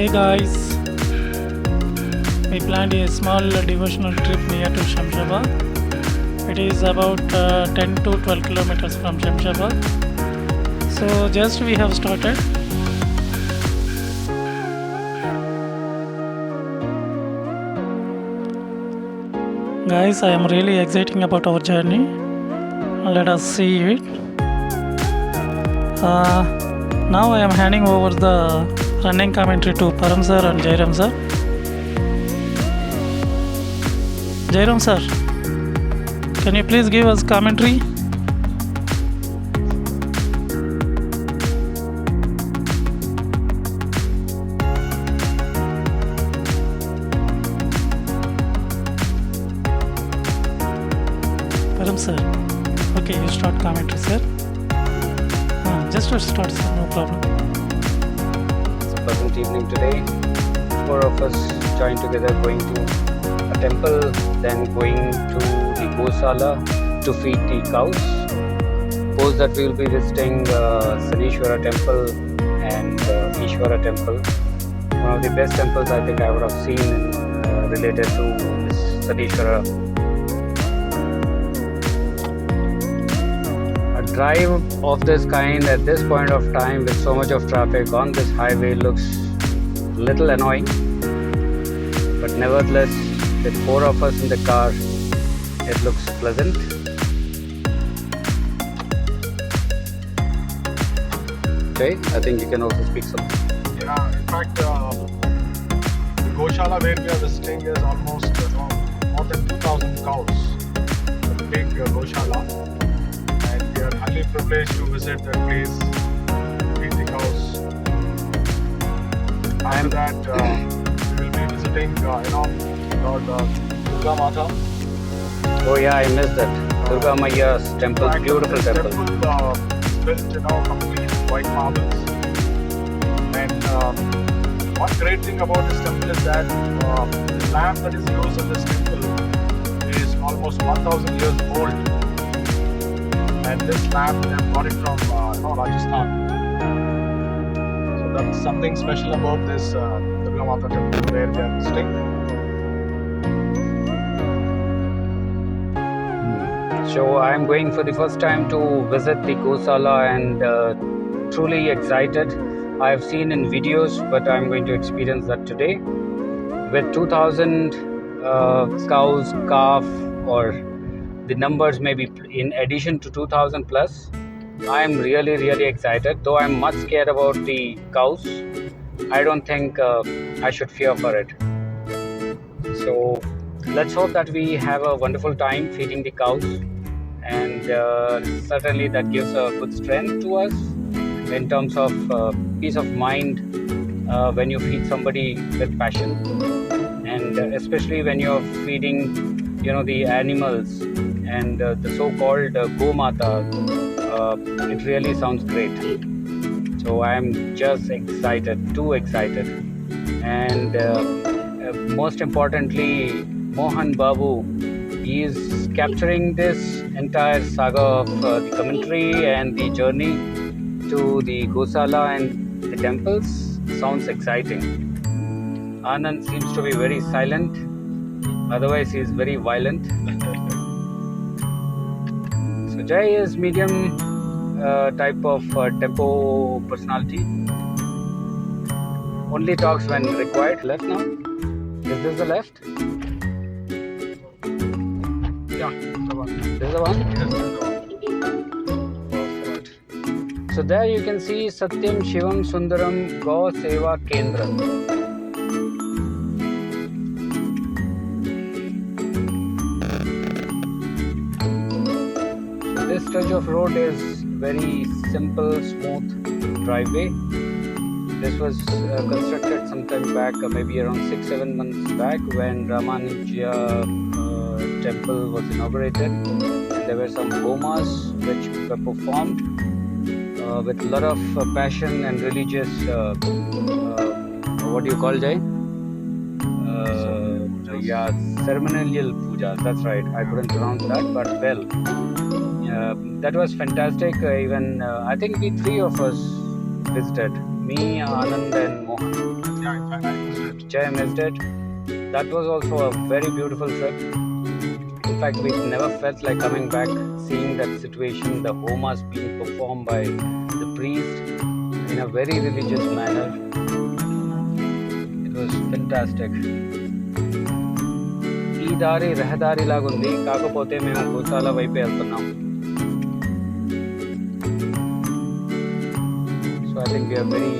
Hey guys, we planned a small devotional trip near to Shamshabad. It is about 10 to 12 kilometers from Shamshabad. So just we have started. Guys, I am really exciting about our journey. Let us see it. Now I am handing over the running commentary to Param sir and Jairam sir. Jairam sir, can you please give us commentary? Param sir, okay, you start commentary sir. Just to start sir, no problem. It's a pleasant evening today. 4 of us joined together going to a temple, then going to the Gowshala to feed the cows. Suppose that we will be visiting Sanishwara temple and Ishwara temple. One of the best temples I think I would have seen related to this Sanishwara. A drive of this kind at this point of time with so much of traffic on this highway looks little annoying, but nevertheless with 4 of us in the car it looks pleasant. Okay, I think you can also speak something. Yeah, in fact, the Gowshala where we are visiting is almost more than 2,000 cows. It's a big Gowshala, and we are highly privileged to visit that place, feed the cows. After that, we will be visiting, Lord Durgamatha. Oh yeah, I missed that. Durgamaya's temple, In fact, beautiful this temple. is built, completely in white marbles. And one great thing about this temple is that the lamp that is used in this temple is almost 1,000 years old. And this lamp, they have got it from Rajasthan. So that's something special about this Durgamatha temple where we are visiting. So I'm going for the first time to visit the Gowshala and truly excited. I have seen in videos, but I'm going to experience that today. With 2,000 cows, calf, or the numbers may be in addition to 2,000 plus. I'm really excited. Though I'm much scared about the cows, I don't think I should fear for it. So let's hope that we have a wonderful time feeding the cows, and certainly that gives a good strength to us in terms of peace of mind when you feed somebody with passion, and especially when you're feeding the animals and the so-called Gomata. It really sounds great. So I'm just excited, too excited. And most importantly, Mohan Babu, he is capturing this entire saga of the commentary and the journey to the Gowshala and the temples. Sounds exciting. Anand seems to be very silent, otherwise he is very violent. So Jai is medium type of tempo personality. Only talks when required. Left now? Is this the left? Yeah, the one. This is the one? Yes, the one. Perfect. So there you can see Satyam, Shivam, Sundaram, Gaw Seva Kendra. So this stretch of road is very simple, smooth driveway. This was constructed sometime back, maybe around 6-7 months back, when Ramanuja temple was inaugurated. And there were some homas which were performed with a lot of passion and religious, what do you call, Jai? Yeah, ceremonial puja. That's right. I couldn't pronounce that, but well, that was fantastic. Even I think we 3 of us visited. Me, Anand, and Mohan. Yeah, Yeah, in fact, I missed it. which I missed it. That was also a very beautiful trip. In fact, we never felt like coming back, seeing that situation, the homas being performed by the priest in a very religious manner. It was fantastic. ఈ దారి రహదారి లాగుంది, కాకపోతే మేము గోశాల వైపే వెళ్తున్నాం. So I think we are very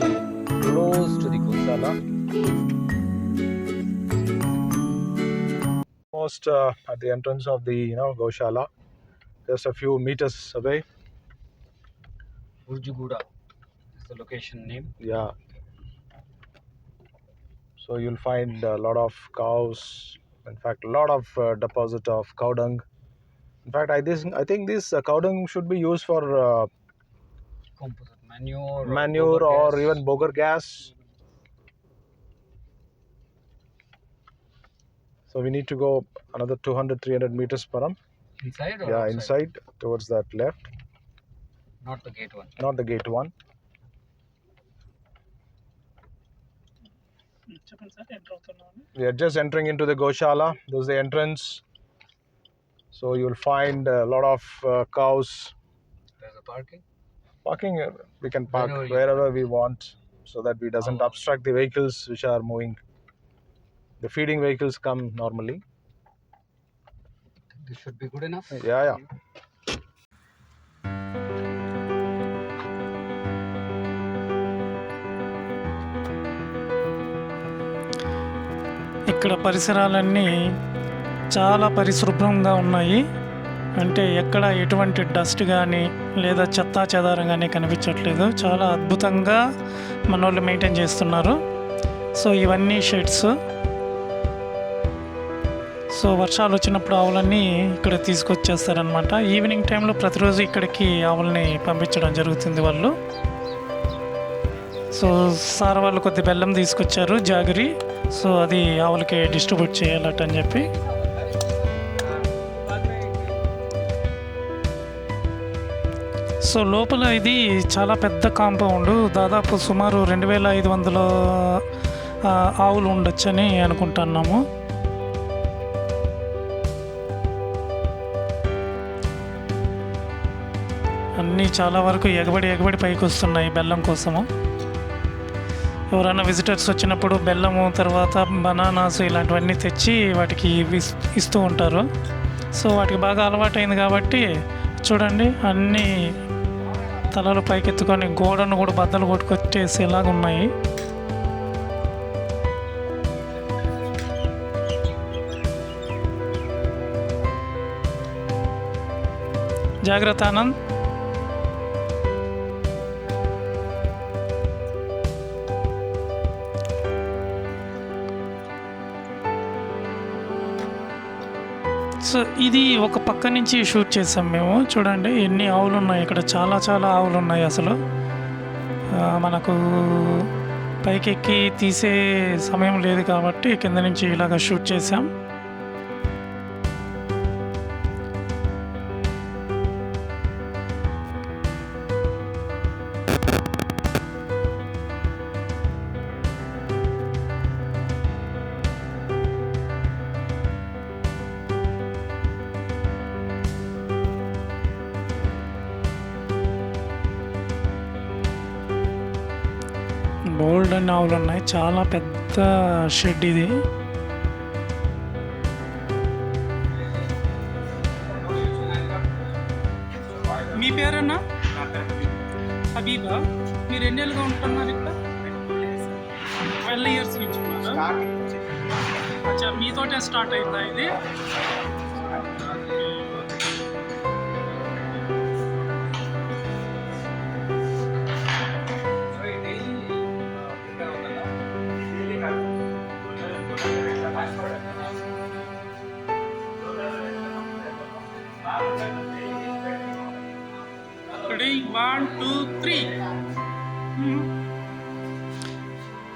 close to the Gowshala. Almost at the entrance of the Gowshala, just a few meters away. Burjuguda is the location name. Yeah. So you'll find a lot of cows. In fact, a lot of deposit of cow dung. In fact, I think this cow dung should be used for Composite manure, manure or even boger gas. So we need to go another 200-300 meters per hour. Inside or Yeah, outside? inside towards that left, Not the gate one. not the gate one. చెప్పండి sir, enter అవుతున్నాను. We are just entering into the Gowshala. This is the entrance. So you'll find a lot of cows. There's a parking. Parking, we can park Wherever you wherever we want, so that we doesn't obstruct the vehicles which are moving. The feeding vehicles come normally. This should be good enough. Yeah. ఇక్కడ పరిసరాలన్నీ చాలా పరిశుభ్రంగా ఉన్నాయి. అంటే ఎక్కడ ఎటువంటి dust కానీ లేదా చెత్తా చెదారం కానీ కనిపించట్లేదు. చాలా అద్భుతంగా మనోళ్ళు మెయింటైన్ చేస్తున్నారు. సో ఇవన్నీ షెడ్స్. సో వర్షాలు వచ్చినప్పుడు ఆవులన్నీ ఇక్కడ తీసుకొచ్చేస్తారనమాట. ఈవినింగ్ టైంలో ప్రతిరోజు ఇక్కడికి ఆవుల్ని పంపించడం జరుగుతుంది వాళ్ళు. సో సార్ వాళ్ళు కొద్ది బెల్లం తీసుకొచ్చారు, జాగరి. సో అది ఆవులకి డిస్ట్రిబ్యూట్ చేయాలట అని చెప్పి. సో లోపల ఇది చాలా పెద్ద కాంపౌండ్. దాదాపు సుమారు 2500 ఆవులు ఉండొచ్చని అనుకుంటున్నాము. అన్నీ చాలా వరకు ఎగబడి పైకి వస్తున్నాయి బెల్లం కోసము. ఎవరైనా విజిటర్స్ వచ్చినప్పుడు బెల్లము, తర్వాత బనానాస్ ఇలాంటివన్నీ తెచ్చి వాటికి ఇస్తూ ఉంటారు. సో వాటికి బాగా అలవాటైంది కాబట్టి చూడండి, అన్నీ తలలు పైకెత్తుకొని గోడను కూడా బద్దలు కొట్టుకొచ్చేసేలాగా ఉన్నాయి. జాగ్రత్త ఆనంద్. సో ఇది ఒక పక్క నుంచి షూట్ చేసాం మేము. చూడండి ఎన్ని ఆవులు ఉన్నాయి ఇక్కడ, చాలా ఆవులు ఉన్నాయి. అసలు మనకు పైకెక్కి తీసే సమయం లేదు కాబట్టి కింద నుంచి ఇలాగ షూట్ చేసాం. బోల్డ్ అన్ని ఆవులు ఉన్నాయి. చాలా పెద్ద షెడ్ ఇది. మీ పేరన్నా? హబీబా. మీరు ఎన్ని ఏళ్ళుగా ఉంటున్నారు ఇక్కడ? 12 years నుంచి ఉన్నారా? అచ్చా, మీతోటే స్టార్ట్ అయిందా ఇది? Ready? 1, 2, 3.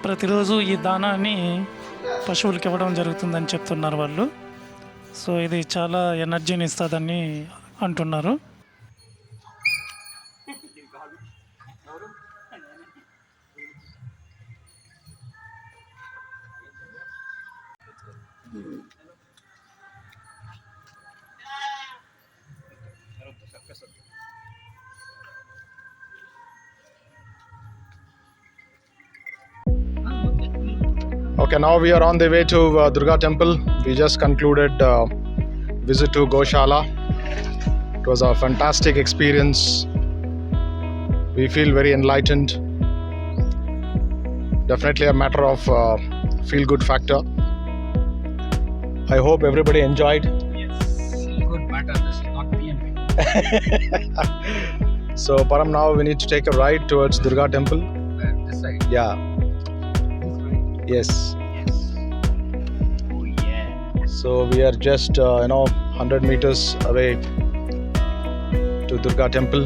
ప్రతిరోజు ఈ దానాన్ని పశువులకి ఇవ్వడం జరుగుతుందని చెప్తున్నారు వాళ్ళు. సో ఇది చాలా ఎనర్జీని ఇస్తుందని అంటున్నారు. Okay, now we are on the way to Durga Temple. We just concluded visit to Gowshala. It was a fantastic experience. We feel very enlightened. Definitely a matter of feel-good factor. I hope everybody enjoyed. Yes, good matter. This is not PMP. So Param, now we need to take a ride towards Durga Temple. This side. Yeah. This way. Yes. Yes. Oh yeah. So we are just 100 meters away to Durga Temple.